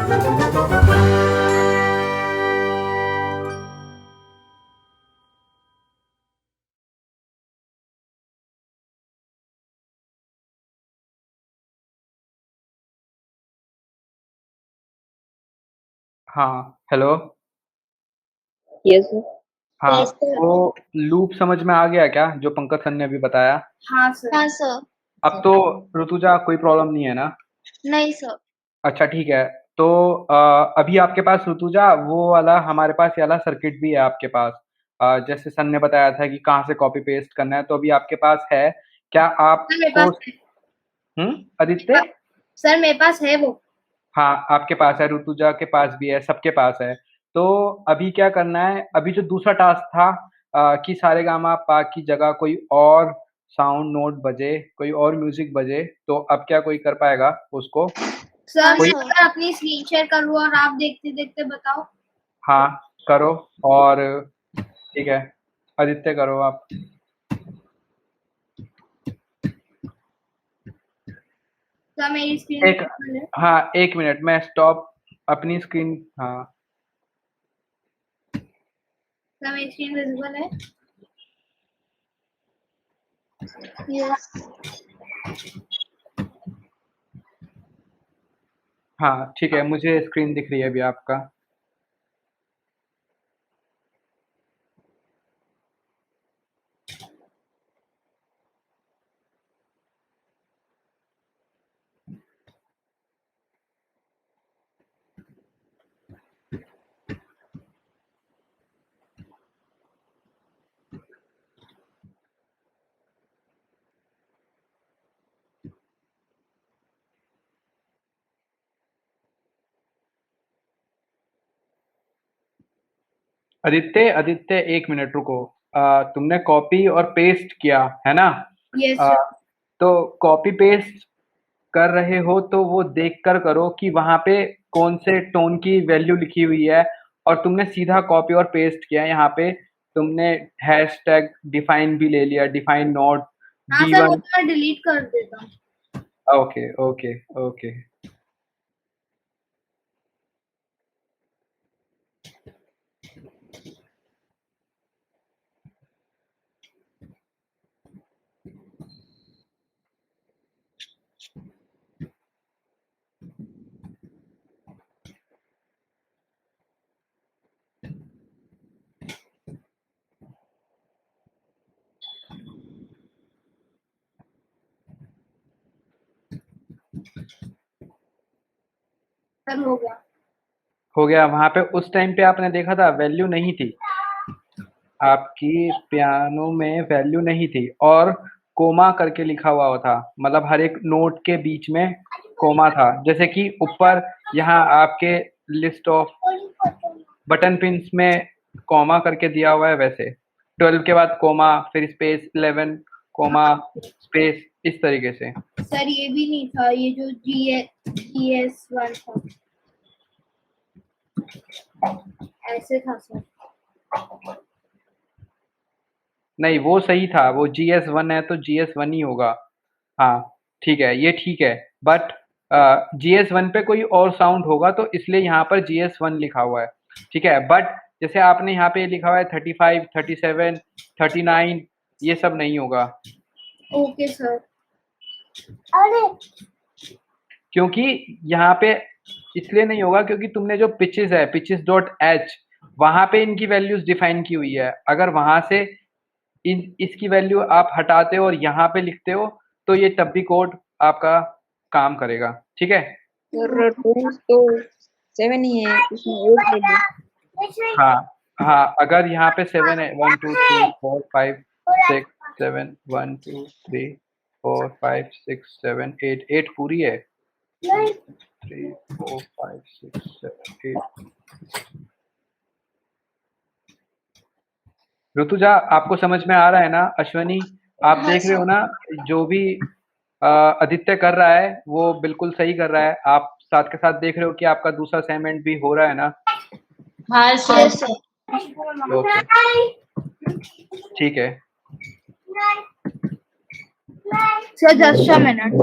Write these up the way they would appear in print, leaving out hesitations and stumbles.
हाँ, hello. Yes sir. हाँ, yes sir. वो लूप समझ में आ गया क्या जो पंकज सर ने अभी बताया? हाँ सर। हाँ सर। अब तो ऋतुजा कोई प्रॉब्लम नहीं है ना? नहीं सर। अच्छा ठीक है। तो अभी आपके पास ऋतुजा वो वाला हमारे पास ये वाला सर्किट भी है आपके पास। जैसे सर ने बताया था कि कहाँ से कॉपी पेस्ट करना है, तो अभी आपके पास है। क्या सर मेरे आपको पास है। आदित्य? सर मेरे पास है वो। हाँ, आपके पास है, ऋतुजा के पास भी है, सबके पास है। तो अभी क्या करना है, अभी जो दूसरा टास्क था कि सारेगामापा की जगह कोई और साउंड नोट बजे, कोई और म्यूजिक बजे, तो अब क्या कोई कर पाएगा उसको? सर कोई? मैं अगर अपनी स्क्रीन शेयर करूँ और आप देखते देखते बताओ। हाँ, करो। और ठीक है, आदित्य करो आप। सर मेरी स्क्रीन एक, है। हाँ, 1 मिनट मैं स्टॉप अपनी स्क्रीन। हाँ, सर मेरी स्क्रीन विजिबल है। यस। हाँ, ठीक है, मुझे स्क्रीन दिख रही है अभी आपका। आदित्य, आदित्य, 1 मिनट रुको। तुमने कॉपी और पेस्ट किया है ना? यस आ, सर। तो कॉपी पेस्ट कर रहे हो तो वो देखकर करो कि वहां पे कौन से टोन की वैल्यू लिखी हुई है। और तुमने सीधा कॉपी और पेस्ट किया, यहाँ पे तुमने हैशटैग डिफाइन भी ले लिया, डिफाइन नोट हाँ सर वो D1। तो मैं डिलीट कर देता हूँ। Okay okay okay. सर हो गया। हो गया। वहां पे उस टाइम पे आपने देखा था वैल्यू नहीं थी, आपकी पियानो में वैल्यू नहीं थी, और कोमा करके लिखा हुआ था, मतलब हर एक नोट के बीच में कोमा था। जैसे कि ऊपर यहाँ आपके लिस्ट ऑफ बटन पिन्स में कोमा करके दिया हुआ है, वैसे 12 के बाद कोमा, फिर स्पेस 11 कोमा स्पेस, इस तरीके से। सर ये भी नहीं था, ये जो GS1 था ऐसे था सर। नहीं, वो सही था, वो GS1 है तो GS1 ही होगा। हाँ, ठीक है, ये ठीक है। बट GS1 पे कोई और साउंड होगा तो इसलिए यहाँ पर GS1 लिखा हुआ है। ठीक है, बट जैसे आपने यहाँ पे लिखा हुआ है 35, 37, 39, ये सब नहीं होगा। Okay sir. अरे क्योंकि यहाँ पे इसलिए नहीं होगा क्योंकि तुमने जो पिचेस है, पिचेस डॉट एच, वहां पे इनकी वैल्यूज डिफाइन की हुई है। अगर वहां से इसकी वैल्यू आप हटाते हो और यहाँ पे लिखते हो तो ये तब भी कोड आपका काम करेगा। ठीक है? सर टूल्स तो 7 ही है, उसमें 8 ले लो। हाँ हाँ, अगर यहाँ पे 7 है, 1 2 3 4 5 6 7, 1 2 3 4 5 6 7 8, 8 पूरी है। 2 3 4 5 6 7 8। ऋतुजा, आपको समझ में आ रहा है ना? अश्वनी, आप हाँ देख रहे हो सर। ना? जो भी आदित्य कर रहा है वो बिल्कुल सही कर रहा है। आप साथ के साथ देख रहे हो कि आपका दूसरा असाइनमेंट भी हो रहा है ना? हाँ सर। ओके, ठीक है। Sir 10 minute.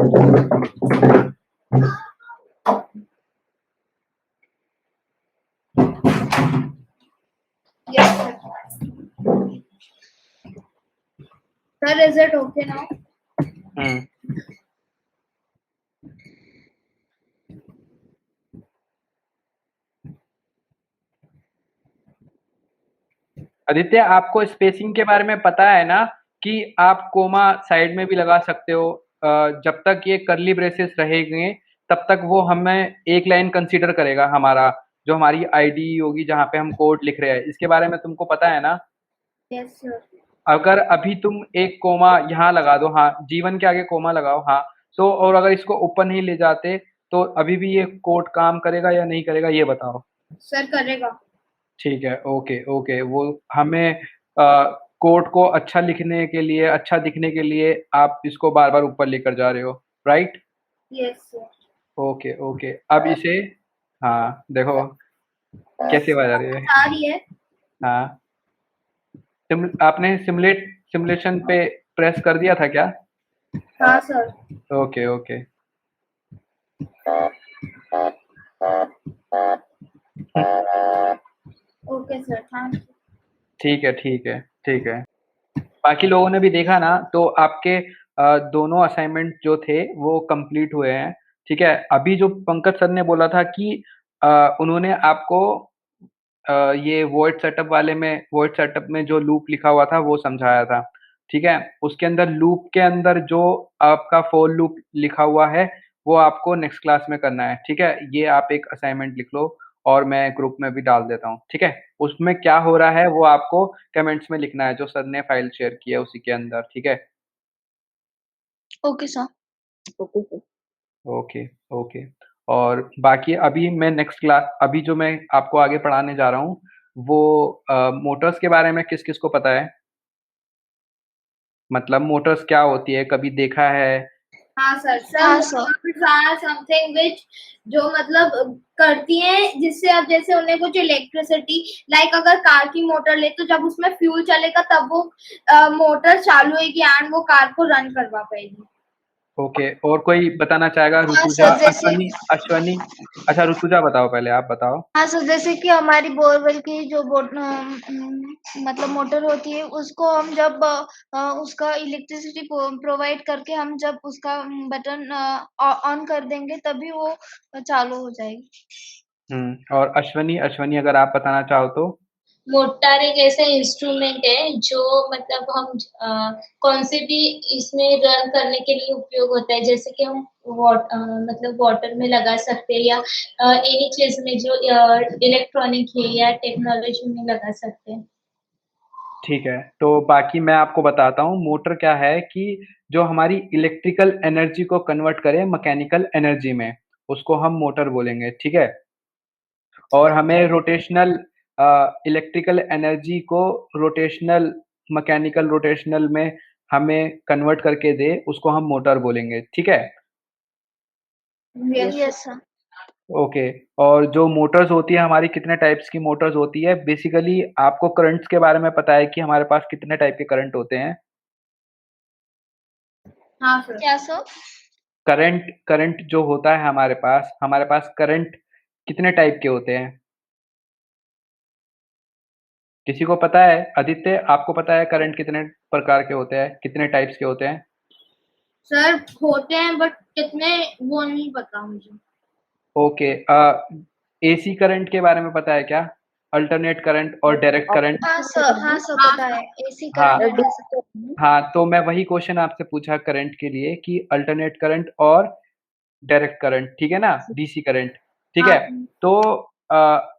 Sir, is it okay now? Aditya, आपको स्पेसिंग के बारे में पता है ना कि आप कोमा साइड में भी लगा सकते हो। जब तक ये कर्ली ब्रेसेस रहेंगे तब तक वो हमें एक लाइन कंसीडर करेगा, हमारा जो हमारी आईडी होगी जहाँ पे हम कोड लिख रहे हैं। इसके बारे में तुमको पता है ना? Yes, sir. अगर अभी तुम एक कोमा यहाँ लगा दो, हाँ, जीवन के आगे कोमा लगाओ, हाँ, तो और अगर इसको ऊपर नहीं ले जाते तो अभी भी ये कोड काम करेगा या नहीं करेगा, ये बताओ। Sir, करेगा। ठीक है, ओके ओके। वो हमें कोड को अच्छा लिखने के लिए, अच्छा दिखने के लिए आप इसको बार बार ऊपर लेकर जा रहे हो, right? Yes, sir. Okay okay. अब इसे, हाँ देखो कैसे आवाज आ रही है। आ रही है। हाँ, आपने सिमुलेशन पे प्रेस कर दिया था क्या? हाँ sir. Okay okay. Okay sir, thank you. ठीक है ठीक है ठीक है। बाकी लोगों ने भी देखा ना, तो आपके दोनों असाइनमेंट जो थे वो कंप्लीट हुए हैं। ठीक है, अभी जो पंकज सर ने बोला था कि उन्होंने आपको ये वॉइड सेटअप में जो लूप लिखा हुआ था वो समझाया था। ठीक है, उसके अंदर लूप के अंदर जो आपका फॉर लूप लिखा हुआ है वो आपको नेक्स्ट क्लास में करना है। ठीक है, ये आप एक असाइनमेंट लिख लो और मैं ग्रुप में भी डाल देता हूँ। ठीक है, उसमें क्या हो रहा है वो आपको कमेंट्स में लिखना है, जो सर ने फाइल शेयर की है उसी के अंदर। ठीक है, okay sir. Okay sir. Okay okay. और बाकी अभी मैं नेक्स्ट क्लास, अभी जो मैं आपको आगे पढ़ाने जा रहा हूँ वो मोटर्स के बारे में किस किस को पता है? मतलब मोटर्स क्या होती है, कभी देखा है? हाँ सर। हाँ, सर समथिंग विच जो मतलब करती हैं, जिससे अब जैसे उन्हें कुछ इलेक्ट्रिसिटी, लाइक अगर कार की मोटर ले तो जब उसमें फ्यूल चलेगा तब वो मोटर चालू होगी एंड वो कार को रन करवा पाएगी। ओके, और कोई बताना चाहेगा? हाँ ऋतुजा, सर, जैसे अश्वनी, अश्वनी। अच्छा, ऋतुजा बताओ, पहले आप बताओ। हाँ सर, जैसे कि हमारी बोरवेल की जो मतलब मोटर होती है, उसको हम जब उसका इलेक्ट्रिसिटी प्रोवाइड करके हम जब उसका बटन ऑन कर देंगे तभी वो चालू हो जाएगी। और अश्वनी, अश्वनी अगर आप बताना चाहो तो। मोटर एक ऐसा इंस्ट्रूमेंट है जो मतलब हम कौन से भी इसमें रन करने के लिए उपयोग होता है, जैसे कि हम मतलब वाटर में लगा सकते हैं या एनी चीज में जो इलेक्ट्रॉनिक है या टेक्नोलॉजी में लगा सकते हैं। ठीक है, तो बाकी मैं आपको बताता हूँ मोटर क्या है, कि जो हमारी इलेक्ट्रिकल एनर्जी को कन्वर्ट करे मैकेनिकल एनर्जी में, उसको हम मोटर बोलेंगे। ठीक है, और हमें रोटेशनल इलेक्ट्रिकल एनर्जी को रोटेशनल, मैकेनिकल रोटेशनल में हमें कन्वर्ट करके दे, उसको हम मोटर बोलेंगे। ठीक है, यस सर। ओके। और जो मोटर्स होती है हमारी, कितने टाइप्स की मोटर्स होती है? बेसिकली आपको करंट्स के बारे में पता है कि हमारे पास कितने टाइप के करंट होते हैं? हाँ सर। क्या सर? करंट, करंट जो होता है हमारे पास करंट कितने टाइप के होते हैं? किसी को पता है? आदित्य, आपको पता है करंट कितने प्रकार के होते हैं, कितने टाइप्स के होते हैं? सर होते हैं बट कितने वो नहीं पता मुझे। ओके, एसी करंट के बारे में पता है क्या? अल्टरनेट करंट और डायरेक्ट करंट। हाँ सर, हाँ सर, पता है। एसी हाँ करंट है। हाँ, तो मैं वही क्वेश्चन आपसे पूछा करंट के लिए, कि अल्टरनेट करंट और डायरेक्ट करंट, ठीक है ना, डीसी करंट। ठीक है, तो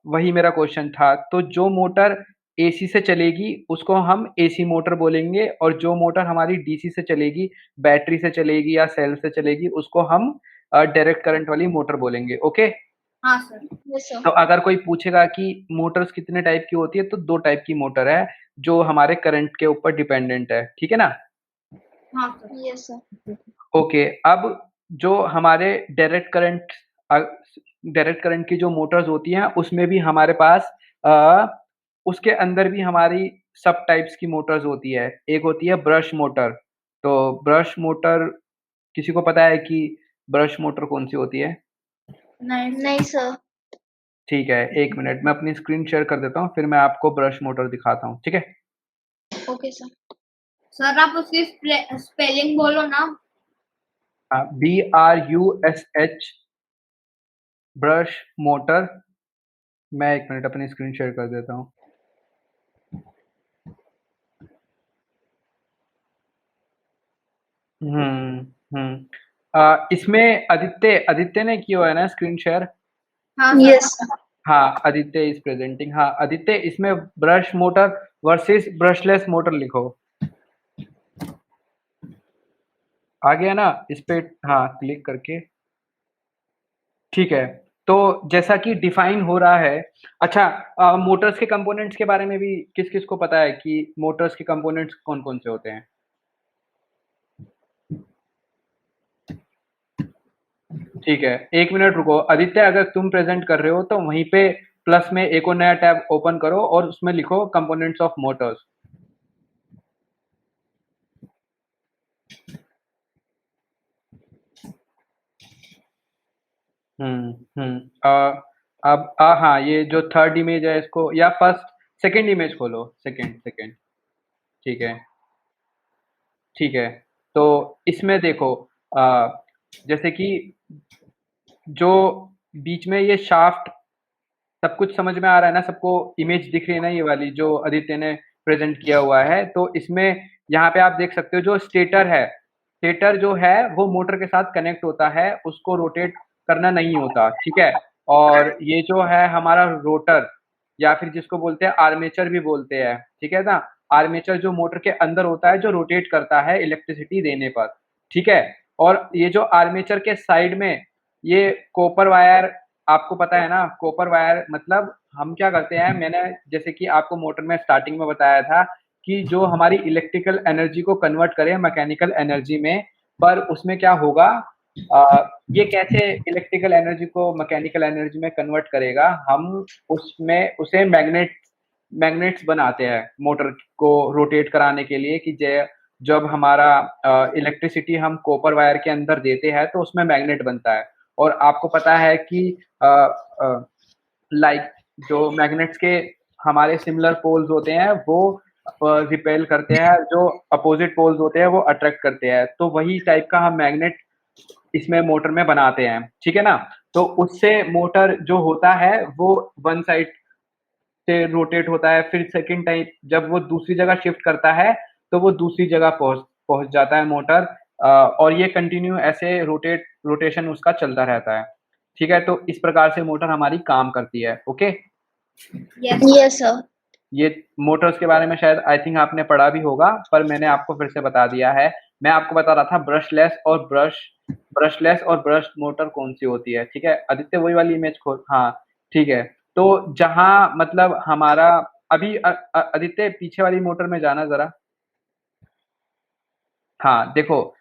वही मेरा क्वेश्चन था। तो जो मोटर एसी से चलेगी उसको हम एसी मोटर बोलेंगे, और जो मोटर हमारी डीसी से चलेगी, बैटरी से चलेगी या सेल से चलेगी, उसको हम डायरेक्ट करंट वाली मोटर बोलेंगे। ओके, हाँ सर। यस तो सर। अगर कोई पूछेगा कि मोटर्स कितने टाइप की होती है, तो दो टाइप की मोटर है जो हमारे करंट के ऊपर डिपेंडेंट है। ठीक है ना? हाँ सर। Yes sir. ओके, अब जो हमारे डायरेक्ट करंट की जो मोटर्स होती हैं उसमें भी हमारे पास उसके अंदर भी हमारी सब टाइप्स की मोटर्स होती है। एक होती है ब्रश मोटर। तो ब्रश मोटर, किसी को पता है कि ब्रश मोटर कौन सी होती है? नहीं सर। ठीक है, एक मिनट, मैं अपनी स्क्रीन शेयर कर देता हूँ, फिर मैं आपको ब्रश मोटर दिखाता हूँ। ठीक है, ओके सर। सर आप उसकी स्पेलिंग बोलो ना। BRUSH brush motor. मैं 1 मिनट अपनी स्क्रीन शेयर कर देता हूँ। इसमें आदित्य ने किया है ना स्क्रीन शेयर? हाँ सर। यस हाँ, आदित्य इज प्रेजेंटिंग। हाँ आदित्य, इसमें brush motor versus brushless motor लिखो। आ गया ना? इस पे हाँ क्लिक करके। ठीक है, तो जैसा कि डिफाइन हो रहा है। अच्छा, मोटर्स के कंपोनेंट्स के बारे में भी किस किस को पता है कि मोटर्स के कंपोनेंट्स कौन कौन से होते हैं? ठीक है, 1 मिनट रुको। आदित्य, अगर तुम प्रेजेंट कर रहे हो तो वहीं पे प्लस में एक और नया टैब ओपन करो और उसमें लिखो कंपोनेंट्स ऑफ मोटर्स। अब हाँ, ये जो थर्ड इमेज है इसको, या फर्स्ट सेकंड इमेज खोलो। Second second. ठीक है, ठीक है। तो इसमें देखो, जैसे कि जो बीच में ये शाफ्ट, सब कुछ समझ में आ रहा है ना? सबको इमेज दिख रही है ना, ये वाली जो आदित्य ने प्रेजेंट किया हुआ है? तो इसमें यहाँ पे आप देख सकते हो जो स्टेटर है, स्टेटर जो है वो मोटर के साथ कनेक्ट होता है, उसको रोटेट करना नहीं होता, ठीक है? और ये जो है हमारा रोटर, या फिर जिसको बोलते हैं आर्मेचर भी बोलते हैं, ठीक है ना? आर्मेचर जो मोटर के अंदर होता है, जो रोटेट करता है इलेक्ट्रिसिटी देने पर, ठीक है? और ये जो आर्मेचर के साइड में ये कॉपर वायर, आपको पता है ना कॉपर वायर मतलब हम क्या करते हैं? मैंने जैसे कि आपको मोटर में स्टार्टिंग में बताया था कि जो हमारी इलेक्ट्रिकल एनर्जी को कन्वर्ट करे मैकेनिकल एनर्जी में, पर उसमें क्या होगा, ये कैसे इलेक्ट्रिकल एनर्जी को मैकेनिकल एनर्जी में कन्वर्ट करेगा? हम उसमें उसे मैग्नेट्स बनाते हैं मोटर को रोटेट कराने के लिए, कि जब हमारा इलेक्ट्रिसिटी हम कॉपर वायर के अंदर देते हैं तो उसमें मैग्नेट बनता है। और आपको पता है कि लाइक जो मैग्नेट्स के हमारे सिमिलर पोल्स होते हैं वो रिपेल करते हैं, जो अपोजिट पोल्स होते हैं वो अट्रैक्ट करते हैं। तो वही टाइप का हम मैग्नेट इसमें मोटर में बनाते हैं, ठीक है ना? तो उससे मोटर जो होता है वो वन साइड से रोटेट होता है, फिर सेकंड टाइम जब वो दूसरी जगह शिफ्ट करता है तो वो दूसरी जगह पहुंच जाता है मोटर। और ये कंटिन्यू ऐसे रोटेशन उसका चलता रहता है, ठीक है? तो इस प्रकार से मोटर हमारी काम करती है। ओके, यस सर ये मोटर्स के बारे में शायद आई थिंक आपने पढ़ा भी होगा, पर मैंने आपको फिर से बता दिया है। मैं आपको बता रहा था ब्रशलेस और ब्रश मोटर कौन सी होती है, ठीक है? आदित्य वही वाली इमेज खोल। हाँ, ठीक है। तो जहां मतलब हमारा अभी आदित्य पीछे वाली मोटर में जाना जरा। हाँ देखो,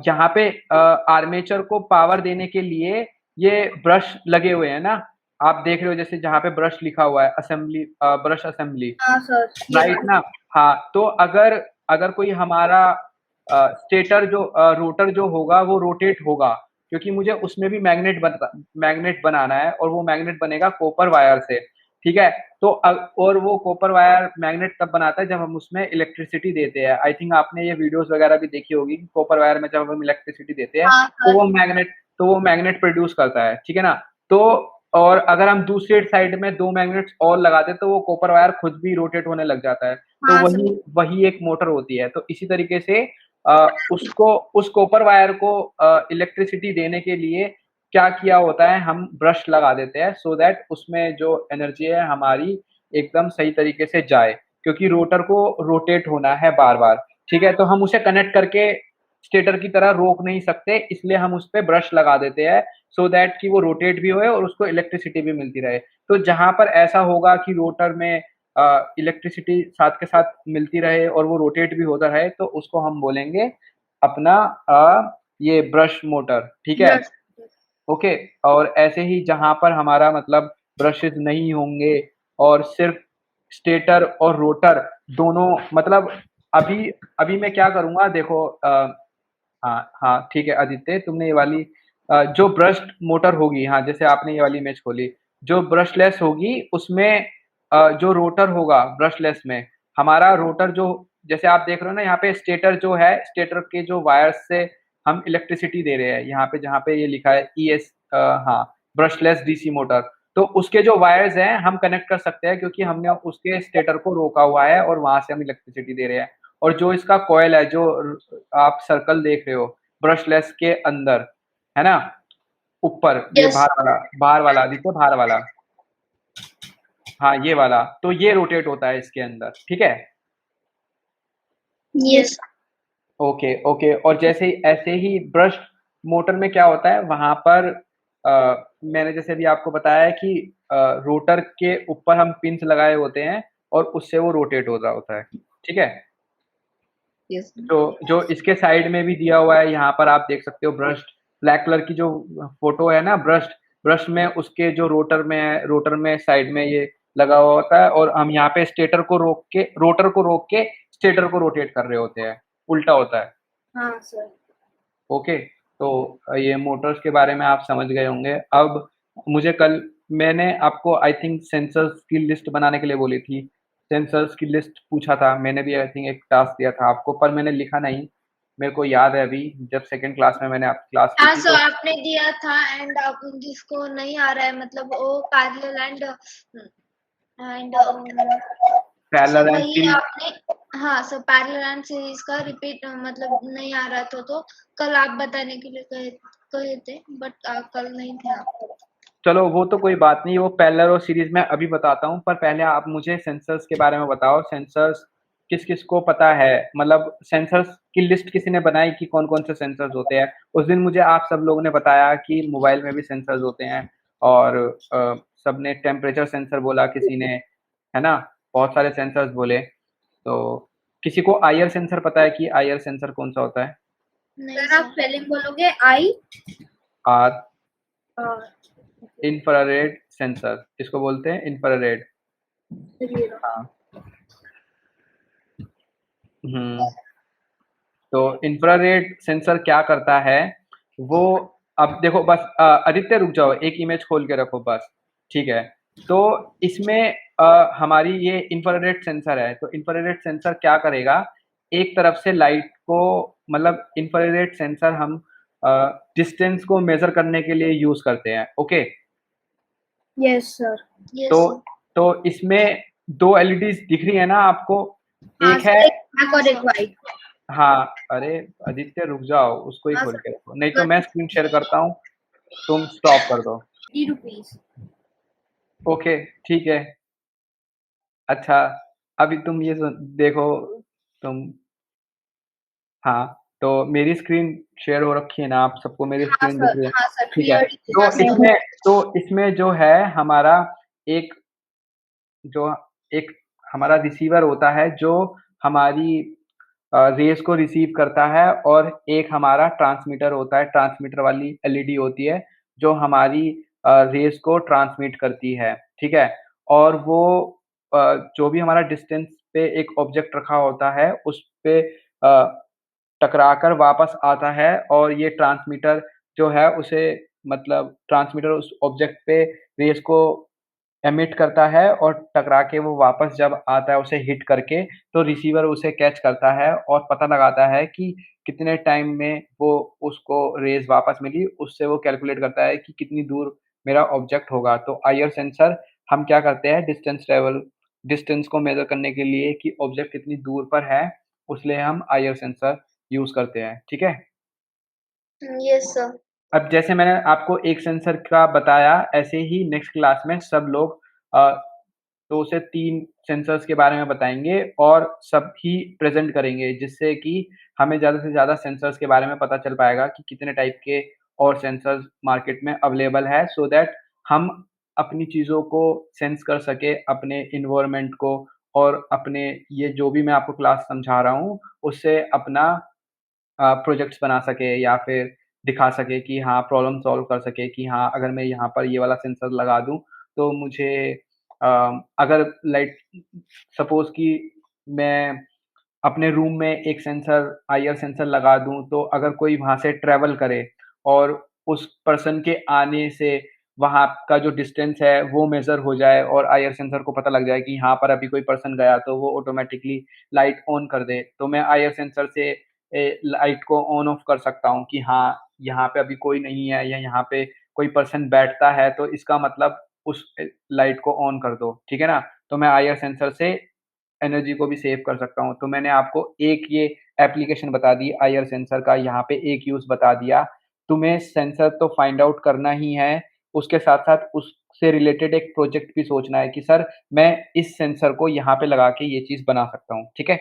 यहाँ पे आर्मेचर को पावर देने के लिए ये ब्रश लगे हुए हैं ना, आप देख रहे हो जैसे जहाँ पे ब्रश लिखा हुआ है, असेंबली, ब्रश असेंबली, हाँ सर, ये राइट ना? हाँ, तो अगर अगर कोई हमारा स्टेटर जो रोटर जो होगा वो रोटेट होगा, क्योंकि मुझे उसमें भी मैग्नेट बनाना है, और वो मैग्नेट बनेगा कॉपर वायर से, ठीक है? तो और वो कॉपर वायर मैग्नेट तब बनाता है जब हम उसमें इलेक्ट्रिसिटी देते हैं। आई थिंक आपने ये वीडियोस वगैरह भी देखी होगी, कॉपर वायर में जब हम इलेक्ट्रिसिटी देते हैं हाँ तो सर। वो मैग्नेट प्रोड्यूस करता है, ठीक है ना? तो और अगर हम दूसरी साइड में 2 मैग्नेट्स और लगा दें तो वो कॉपर वायर खुद भी रोटेट होने लग जाता है। तो हाँ वही सर। वही एक मोटर होती है। तो इसी तरीके से उसको उस कॉपर वायर को इलेक्ट्रिसिटी देने के लिए क्या किया होता है, हम ब्रश लगा देते हैं, सो दैट उसमें जो एनर्जी है हमारी एकदम सही तरीके से जाए, क्योंकि रोटर को रोटेट होना है बार-बार, ठीक है? तो हम उसे कनेक्ट करके स्टेटर की तरह रोक नहीं सकते, इसलिए हम उस पे ब्रश लगा देते हैं, सो दैट कि वो रोटेट भी होए और उसको इलेक्ट्रिसिटी भी मिलती रहे। तो जहाँ पर ऐसा होगा कि रोटर में इलेक्ट्रिसिटी साथ के साथ मिलती रहे और वो रोटेट भी होता रहे, तो उसको हम बोलेंगे अपना ये ब्रश मोटर, ठीक है? ब्रश। ओके। और ऐसे ही जहाँ पर हमारा मतलब ब्रशेस नहीं होंगे और सिर्फ स्टेटर और रोटर दोनों, मतलब अभी अभी मैं क्या करूँगा देखो, हाँ, हाँ, ठीक है आदित्य, तुमने ये वाली जो ब्रश्ड मोटर होगी, हाँ, जैसे आपने ये वाली इमेज खोली, जो ब्रशलेस होगी उसमें जो रोटर होगा ब्रशलेस में, हमारा रोटर जो जैसे आप देख रहे हो ना, यहाँ पे स्टेटर जो है, स्टेटर के जो वायर्स से हम इलेक्ट्रिसिटी दे रहे हैं, यहाँ पे जहाँ पे ये लिखा है ES, हाँ, ब्रशलेस डीसी मोटर, तो उसके जो वायर्स हैं हम कनेक्ट कर सकते हैं, क्योंकि हमने उसके स्टेटर को रोका हुआ है और वहां से हम इलेक्ट्रिसिटी दे रहे हैं। और जो इसका कॉयल है, जो आप सर्कल देख रहे हो ब्रशलेस के अंदर, है ना, ऊपर ये यस बाहर वाला आदित्य, बाहर वाला, हाँ ये वाला, तो ये रोटेट होता है इसके अंदर, ठीक है। Yes okay okay. और जैसे ही ऐसे ही ब्रश मोटर में क्या होता है, वहां पर मैंने जैसे भी आपको बताया है कि रोटर के ऊपर हम पिंस लगाए होते हैं और उससे वो रोटेट हो रहा होता है, ठीक है। Yes. जो इसके साइड में भी दिया हुआ है, यहाँ पर आप देख सकते हो ब्रश, ब्लैक कलर की जो फोटो है ना, ब्रश में उसके जो रोटर में है, रोटर में साइड में ये लगा हुआ होता है, और हम यहाँ पे स्टेटर को रोक के, रोटर को रोक के स्टेटर को रोटेट कर रहे होते हैं, उल्टा होता है। हाँ सर। ओके, तो ये मोटर्स के बारे में आप समझ गए होंगे। अब मुझे कल मैंने आपको आई थिंक सेंसर्स की लिस्ट बनाने के लिए बोली थी, सेंसर्स की लिस्ट पूछा था मैंने भी, आई थिंक एक टास्क दिया था आपको, पर मैंने लिखा नहीं, मेरे को याद है अभी जब सेकंड क्लास में मैंने आपकी क्लास की हाँ थी सर, तो आपने दिया था एंड आप जिसको नहीं आ रहा है मतलब वो पैरेलल एंड पैरेलल एंड वही सीरीज। आपने, हाँ सर, पैरेलल एंड सीरीज का रिपीट मतलब नहीं आ रहा था, तो कल आप बताने के लिए कहे थे, बट कल नहीं थे आप। चलो वो तो कोई बात नहीं, वो पैरेलल और सीरीज में अभी बताता हूँ, पर पहले आप मुझे सेंसर्स के बारे में बताओ। सेंसर्स किस किस को पता है, मतलब सेंसर्स की लिस्ट किसी ने बनाई कि कौन कौन से सेंसर्स होते हैं? उस दिन मुझे आप सब लोगों ने बताया कि मोबाइल में भी सेंसर्स होते हैं, और सबने टेम्परेचर सेंसर बोला किसी ने, है ना, बहुत सारे सेंसर्स बोले। तो किसी को आईआर सेंसर पता है कि आईआर सेंसर कौन सा होता है? नहीं सर आप सर, स्पेलिंग बोलोगे आई आर, और इंफ्रारेड सेंसर, इसको बोलते हैं इंफ्रारेड। हाँ। तो इंफ्रारेड सेंसर क्या करता है, वो, अब देखो बस आदित्य रुक जाओ, एक इमेज खोल के रखो बस, ठीक है। तो इसमें हमारी ये इंफ्रारेड सेंसर है, तो इंफ्रारेड सेंसर क्या करेगा, एक तरफ से लाइट को, मतलब इंफ्रारेड सेंसर हम डिस्टेंस को मेजर करने के लिए यूज करते हैं, ओके। Yes sir. यस तो सर, तो इसमें दो एलईडीज दिख रही है ना आपको, हाँ एक सर, है, एक ब्लैक और एक व्हाइट। हाँ, अरे आदित्य रुक जाओ, उसको ही हाँ खोल सर। के रखो, नहीं तो मैं स्क्रीन शेयर करता हूँ, तुम स्टॉप कर दो। ₹50। ओके, ठीक है। अच्छा, अभी तुम ये देखो, तुम, हाँ, तो मेरी स्क्रीन शेयर हो रखी है ना, आप सबको मेरी हाँ स्क्रीन दिख सर, रही है? हाँ सर, ठीक है। क्लियरली तो हाँ सर। इसमें जो है हमारा एक, जो एक हमारा रिसीवर होता है जो हमारी रेस को रिसीव करता है, और एक हमारा ट्रांसमीटर होता है, ट्रांसमीटर वाली एलईडी होती है जो हमारी रेस को ट्रांसमिट करती है, ठीक है। और वो जो भी हमारा डिस्टेंस पे एक ऑब्जेक्ट रखा होता है उस पे टकराकर वापस आता है, और ये ट्रांसमीटर जो है उसे, मतलब ट्रांसमीटर उस ऑब्जेक्ट पे रेस को एमिट करता है, और टकरा के वो वापस जब आता है उसे हिट करके, तो रिसीवर उसे कैच करता है और पता लगाता है कि कितने टाइम में वो, उसको रेज़ वापस मिली, उससे वो कैलकुलेट करता है कि कितनी दूर मेरा ऑब्जेक्ट होगा। तो आईआर सेंसर हम क्या करते हैं, डिस्टेंस को मेज़र करने के लिए कि ऑब्जेक्ट कितनी दूर पर है, उसलिए हम आईआर सेंसर यूज़ करते हैं, ठीक है। यस सर, अब जैसे मैंने आपको एक सेंसर का बताया, ऐसे ही नेक्स्ट क्लास में सब लोग 2 से 3 सेंसर्स के बारे में बताएँगे और सब ही प्रेज़ेंट करेंगे, जिससे कि हमें ज़्यादा से ज़्यादा सेंसर्स के बारे में पता चल पाएगा कि कितने टाइप के और सेंसर्स मार्केट में अवेलेबल है, सो दैट हम अपनी चीज़ों को सेंस कर सकें, अपने एनवायरनमेंट को, और अपने ये जो भी मैं आपको क्लास समझा रहा हूँ, उससे अपना प्रोजेक्ट्स बना सके, या फिर दिखा सके कि हाँ, प्रॉब्लम सॉल्व कर सके कि हाँ, अगर मैं यहाँ पर ये वाला सेंसर लगा दूँ, तो मुझे अगर लाइक सपोज़ कि मैं अपने रूम में एक सेंसर, आईआर सेंसर लगा दूँ, तो अगर कोई वहाँ से ट्रैवल करे और उस पर्सन के आने से वहाँ का जो डिस्टेंस है वो मेज़र हो जाए और आईआर सेंसर को पता लग जाए कि यहाँ पर अभी कोई पर्सन गया तो वो ऑटोमैटिकली लाइट ऑन कर दे। तो मैं आईआर सेंसर से लाइट को ऑन ऑफ कर सकता हूँ कि हाँ, यहाँ पे अभी कोई नहीं है या यहाँ पे कोई पर्सन बैठता है तो इसका मतलब उस लाइट को ऑन कर दो, ठीक है ना? तो मैं आईआर सेंसर से एनर्जी को भी सेव कर सकता हूँ। तो मैंने आपको एक ये एप्लीकेशन बता दी आईआर सेंसर का, यहाँ पे एक यूज़ बता दिया। तुम्हें सेंसर तो फाइंड आउट करना ही है, उसके साथ-साथ उससे रिलेटेड एक प्रोजेक्ट भी सोचना है कि सर मैं इस सेंसर को यहाँ पे लगा के ये चीज़ बना सकता हूँ, ठीक है?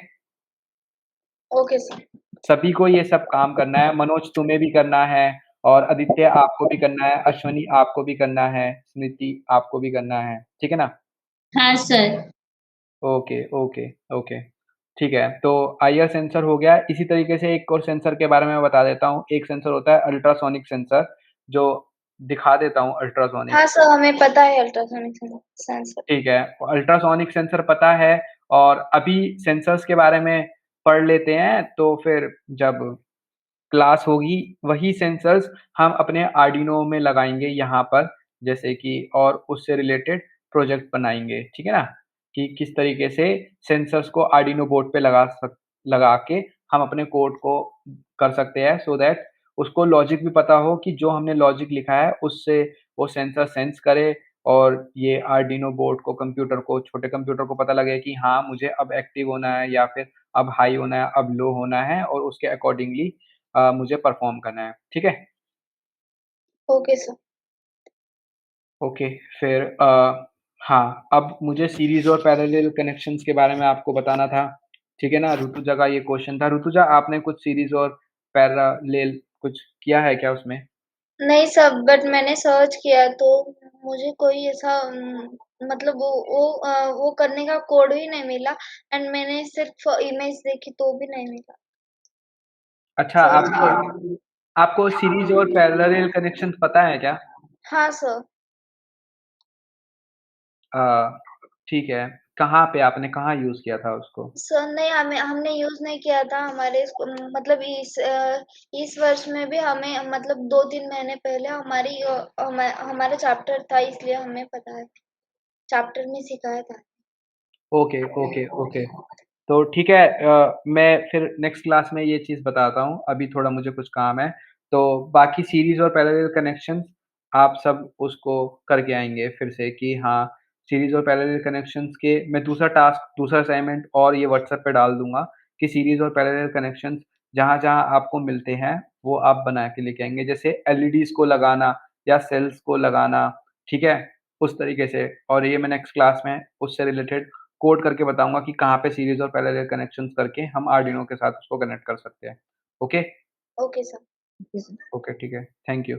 Okay sir. सभी को ये सब काम करना है, मनोज तुम्हें भी करना है और आदित्य आपको भी करना है, अश्विनी आपको भी करना है, स्मृति आपको भी करना है, ठीक है ना? हाँ सर। Okay, okay, okay. ठीक है, तो आईआर सेंसर हो गया, इसी तरीके से एक और सेंसर के बारे में मैं बता देता हूँ। एक सेंसर होता है अल्ट्रासोनिक सेंसर, जो दिखा देता हूँ अल्ट्रासोनिक। हाँ सर, हमें पता है अल्ट्रासोनिक सेंसर। ठीक है, अल्ट्रासोनिक सेंसर पता है और अभी सेंसर्स के बारे में पढ़ लेते हैं, तो फिर जब क्लास होगी वही सेंसर्स हम अपने आर्डिनो में लगाएँगे यहाँ पर, जैसे कि और उससे रिलेटेड प्रोजेक्ट बनाएँगे, ठीक है ना? कि किस तरीके से सेंसर्स को आर्डिनो बोर्ड पे लगा के हम अपने कोड को कर सकते हैं सो दैट उसको लॉजिक भी पता हो कि जो हमने लॉजिक लिखा है उससे वो सेंसर सेंस करे और ये आर्डिनो बोर्ड को छोटे कंप्यूटर को पता लगे कि हाँ, मुझे अब एक्टिव होना है या फिर अब हाई होना है, अब लो होना है और उसके अकॉर्डिंगली मुझे परफ़ॉर्म करना है, ठीक है? Okay sir. ओके, फिर हाँ, अब मुझे सीरीज़ और पैरेलल कनेक्शंस के बारे में आपको बताना था, ठीक है ना? ऋतुजा का ये क्वेश्चन था। ऋतुजा, आपने कुछ सीरीज़ और पैरेलल कुछ किया है क्या उसमें? नहीं सर, बट मैंने सर्च किया तो मुझे कोई ऐसा मतलब वो करने का कोड ही नहीं मिला एंड मैंने सिर्फ इमेज देखी तो भी नहीं मिला। अच्छा, सर्च आपको किया। आपको सीरीज़ और पैरेलल कनेक्शंस पता है क्या? हाँ सर। अ, ठीक है, कहाँ पे आपने कहाँ यूज़ किया था उसको? सर नहीं, हमने यूज़ नहीं किया था हमारे मतलब इस वर्ष में भी हमें मतलब 2-3 महीने पहले हमारा चैप्टर था इसलिए हमें पता है। चैप्टर में सिखाया था। Okay, okay, okay. तो ठीक है, मैं फिर नेक्स्ट क्लास में ये चीज़ बताता हूँ, अभी थोड़ा मुझे कुछ काम है। तो बाकी सीरीज़ और पैरेलल कनेक्शंस आप सब उसको करके आएँगे फिर से कि हाँ, सीरीज़ और पैरेलल कनेक्शंस के मैं दूसरा असाइनमेंट और ये व्हाट्सएप पे डाल दूँगा कि सीरीज़ और पैरेलल कनेक्शंस जहाँ-जहाँ आपको मिलते हैं, वो आप बना के लेके आएँगे। जैसे एलईडीज़ को लगाना या सेल्स को लगाना, ठीक है? उस तरीके से और ये मैं नेक्स्ट क्लास में उससे रिलेटेड कोड करके बताऊँगा कि कहाँ पे सीरीज़ और पैरेलल कनेक्शंस करके हम आर्डिनो के साथ उसको कनेक्ट कर सकते हैं। Okay? Okay sir. Okay sir. Okay, ठीक है। Thank you.